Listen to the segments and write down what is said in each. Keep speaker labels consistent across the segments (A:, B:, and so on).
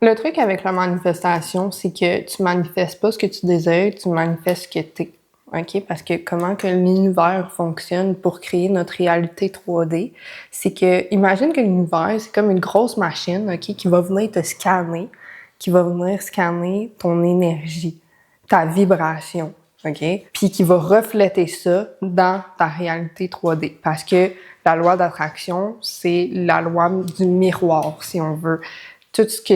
A: Le truc avec la manifestation, c'est que tu manifestes pas ce que tu désires, tu manifestes ce que t'es. OK? Parce que comment que l'univers fonctionne pour créer notre réalité 3D, c'est que, imagine que l'univers, c'est comme une grosse machine, OK, qui va venir te scanner, qui va venir scanner ton énergie, ta vibration, OK? Puis qui va refléter ça dans ta réalité 3D. Parce que la loi d'attraction, c'est la loi du miroir, si on veut. Tout ce que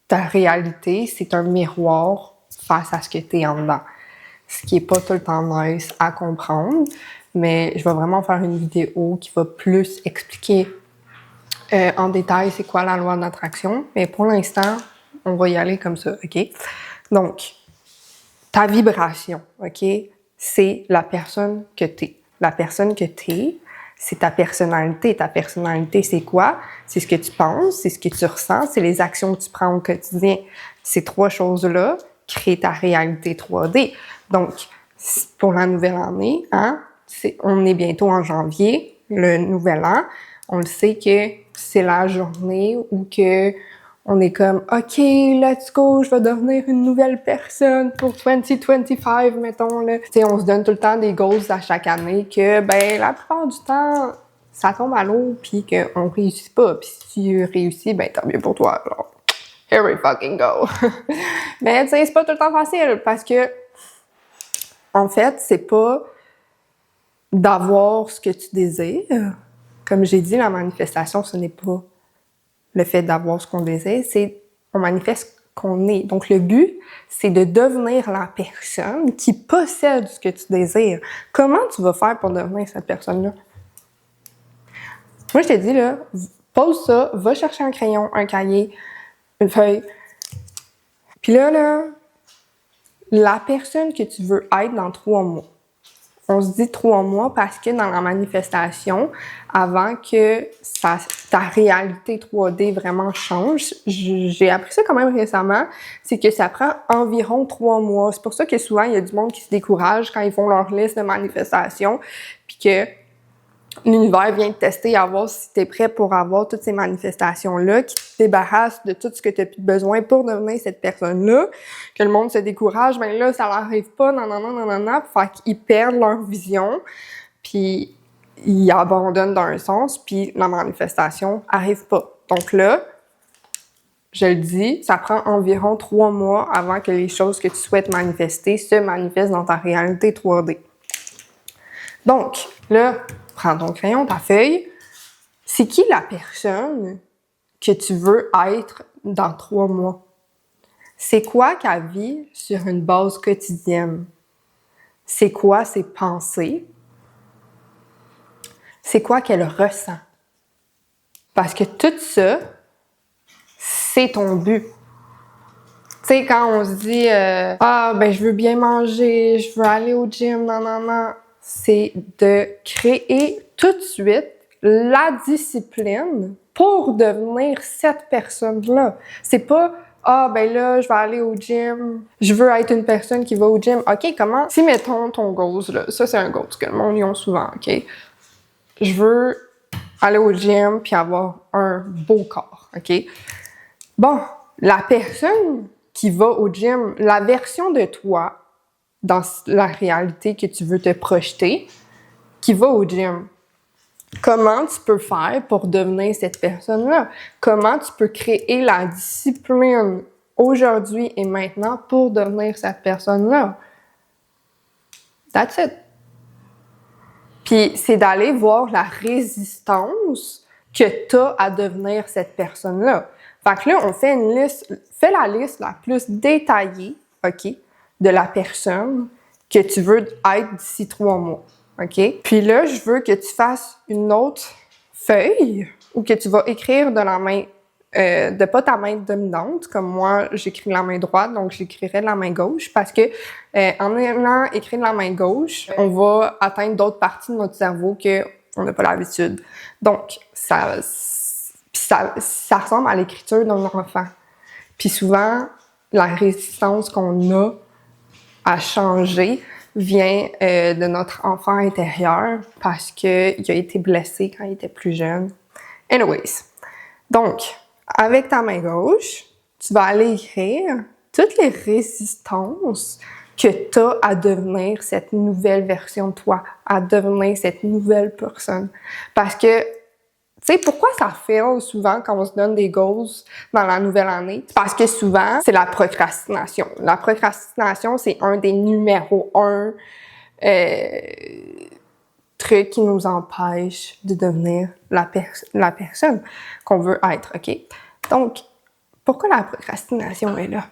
A: ta réalité, c'est un miroir face à ce que t'es en dedans. Ce qui est pas tout le temps nice à comprendre, mais je vais vraiment faire une vidéo qui va plus expliquer en détail c'est quoi la loi d'attraction. Mais pour l'instant, on va y aller comme ça, OK? Donc, ta vibration, OK? C'est la personne que t'es. La personne que t'es, c'est ta personnalité. Ta personnalité, c'est quoi? C'est ce que tu penses, c'est ce que tu ressens, c'est les actions que tu prends au quotidien. Ces trois choses-là créent ta réalité 3D. Donc, pour la nouvelle année, hein, on est bientôt en janvier, le nouvel an. On le sait que c'est la journée où que on est comme, OK, let's go, je vais devenir une nouvelle personne pour 2025, mettons, là. Tu sais, on se donne tout le temps des goals à chaque année que, ben, la plupart du temps, ça tombe à l'eau pis qu'on réussit pas. Pis si tu réussis, ben, tant mieux pour toi, genre. Here we fucking go. Mais, tu sais, c'est pas tout le temps facile parce que, en fait, c'est pas d'avoir ce que tu désires. Comme j'ai dit, la manifestation, ce n'est pas le fait d'avoir ce qu'on désire, c'est on manifeste qu'on est. Donc, le but, c'est de devenir la personne qui possède ce que tu désires. Comment tu vas faire pour devenir cette personne-là? Moi, je te dis, là, pose ça, va chercher un crayon, un cahier, une feuille. Puis là, la personne que tu veux être dans 3 mois. On se dit 3 mois parce que dans la manifestation, avant que ta réalité 3D vraiment change, j'ai appris ça quand même récemment, c'est que ça prend environ 3 mois. C'est pour ça que souvent, il y a du monde qui se décourage quand ils font leur liste de manifestations, puis que l'univers vient te tester à voir si tu es prêt pour avoir toutes ces manifestations-là, qui te débarrassent de tout ce que tu as plus besoin pour devenir cette personne-là, que le monde se décourage, ben là, ça leur arrive pas, nanana, fait qu'ils perdent leur vision, puis ils abandonnent d'un sens, puis la manifestation arrive pas. Donc là, je le dis, ça prend environ 3 mois avant que les choses que tu souhaites manifester se manifestent dans ta réalité 3D. Donc, là, prends ton crayon, ta feuille. C'est qui la personne que tu veux être dans 3 mois? C'est quoi qu'elle vit sur une base quotidienne? C'est quoi ses pensées? C'est quoi qu'elle ressent? Parce que tout ça, c'est ton but. Tu sais, quand on se dit ben je veux bien manger, je veux aller au gym, non, c'est de créer tout de suite la discipline pour devenir cette personne-là. C'est pas ben là, je vais aller au gym, je veux être une personne qui va au gym. OK, comment? Si, mettons, ton goal, là, ça, c'est un goal que le monde y a souvent, OK? Je veux aller au gym puis avoir un beau corps, OK? Bon, la personne qui va au gym, la version de toi dans la réalité que tu veux te projeter, qui va au gym, comment tu peux faire pour devenir cette personne-là? Comment tu peux créer la discipline aujourd'hui et maintenant pour devenir cette personne-là? That's it. Puis c'est d'aller voir la résistance que tu as à devenir cette personne-là. Fait que là, on fait une liste, fais la liste la plus détaillée, OK, de la personne que tu veux être d'ici 3 mois, OK? Puis là, je veux que tu fasses une autre feuille ou que tu vas écrire de la main, de pas ta main dominante, comme moi, j'écris de la main droite, donc j'écrirai de la main gauche, parce que en ayant écrit de la main gauche, on va atteindre d'autres parties de notre cerveau qu'on n'a pas l'habitude. Donc, ça ressemble à l'écriture d'un enfant. Puis souvent, la résistance qu'on a à changer vient de notre enfant intérieur parce qu'il a été blessé quand il était plus jeune. Anyways, donc, avec ta main gauche, tu vas aller écrire toutes les résistances que tu as à devenir cette nouvelle version de toi, à devenir cette nouvelle personne. Parce que, tu sais, pourquoi ça fail souvent quand on se donne des goals dans la nouvelle année? Parce que souvent, c'est la procrastination. La procrastination, c'est un des numéros 1 trucs qui nous empêchent de devenir la personne qu'on veut être, OK? Donc, pourquoi la procrastination est là?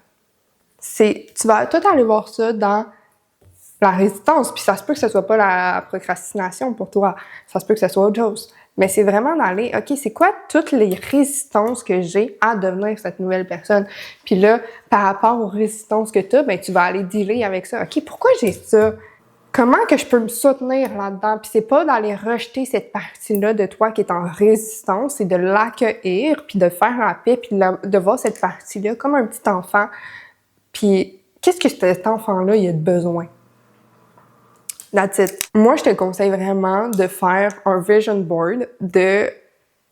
A: Tu vas tout aller voir ça dans la résistance, puis ça se peut que ce soit pas la procrastination pour toi, ça se peut que ce soit autre chose. Mais c'est vraiment d'aller, OK, c'est quoi toutes les résistances que j'ai à devenir cette nouvelle personne? Puis là, par rapport aux résistances que tu as, ben, tu vas aller dealer avec ça. OK, pourquoi j'ai ça? Comment que je peux me soutenir là-dedans? Puis c'est pas d'aller rejeter cette partie-là de toi qui est en résistance, c'est de l'accueillir, puis de faire la paix, puis de voir cette partie-là comme un petit enfant. Puis qu'est-ce que cet enfant-là, il a de besoin? That's it. Moi, je te conseille vraiment de faire un vision board de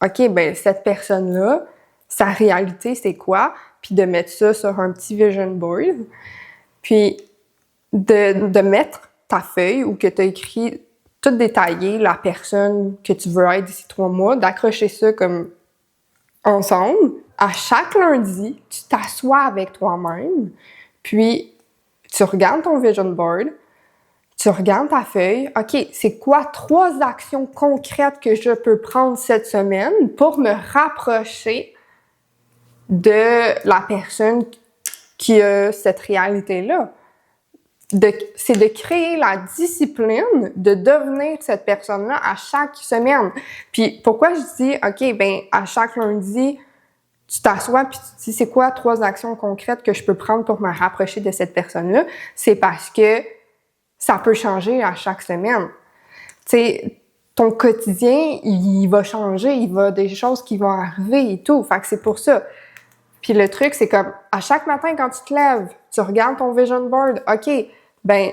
A: OK, ben cette personne-là, sa réalité, c'est quoi? Puis de mettre ça sur un petit vision board. Puis de mettre ta feuille où que tu as écrit tout détaillé, la personne que tu veux être d'ici 3 mois, d'accrocher ça comme ensemble. À chaque lundi, tu t'assois avec toi-même, puis tu regardes ton vision board, tu regardes ta feuille. OK, c'est quoi 3 actions concrètes que je peux prendre cette semaine pour me rapprocher de la personne qui a cette réalité-là? C'est de créer la discipline de devenir cette personne-là à chaque semaine. Puis pourquoi je dis, OK, ben à chaque lundi, tu t'assois puis tu te dis, c'est quoi 3 actions concrètes que je peux prendre pour me rapprocher de cette personne-là? C'est parce que ça peut changer à chaque semaine. Tu sais, ton quotidien, il va changer, il va des choses qui vont arriver et tout. Fait que c'est pour ça. Puis le truc, c'est comme, à chaque matin quand tu te lèves, tu regardes ton vision board, OK, ben,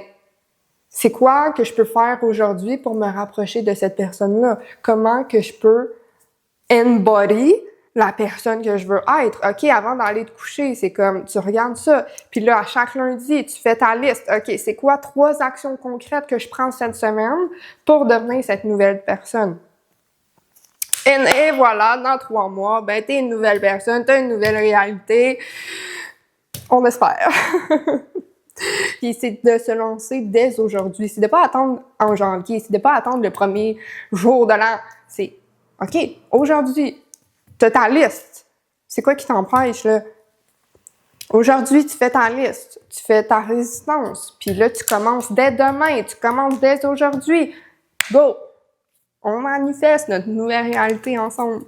A: c'est quoi que je peux faire aujourd'hui pour me rapprocher de cette personne-là? Comment que je peux embody la personne que je veux être? OK, avant d'aller te coucher, c'est comme, tu regardes ça. Puis là, à chaque lundi, tu fais ta liste. OK, c'est quoi 3 actions concrètes que je prends cette semaine pour devenir cette nouvelle personne? Et voilà, dans 3 mois, ben, t'es une nouvelle personne, t'as une nouvelle réalité. On espère. Puis c'est de se lancer dès aujourd'hui. C'est de pas attendre en janvier. C'est de pas attendre le premier jour de l'an. C'est, OK, aujourd'hui, t'as ta liste. C'est quoi qui t'empêche, là? Aujourd'hui, tu fais ta liste. Tu fais ta résistance. Puis là, tu commences dès demain. Tu commences dès aujourd'hui. Go! On manifeste notre nouvelle réalité ensemble.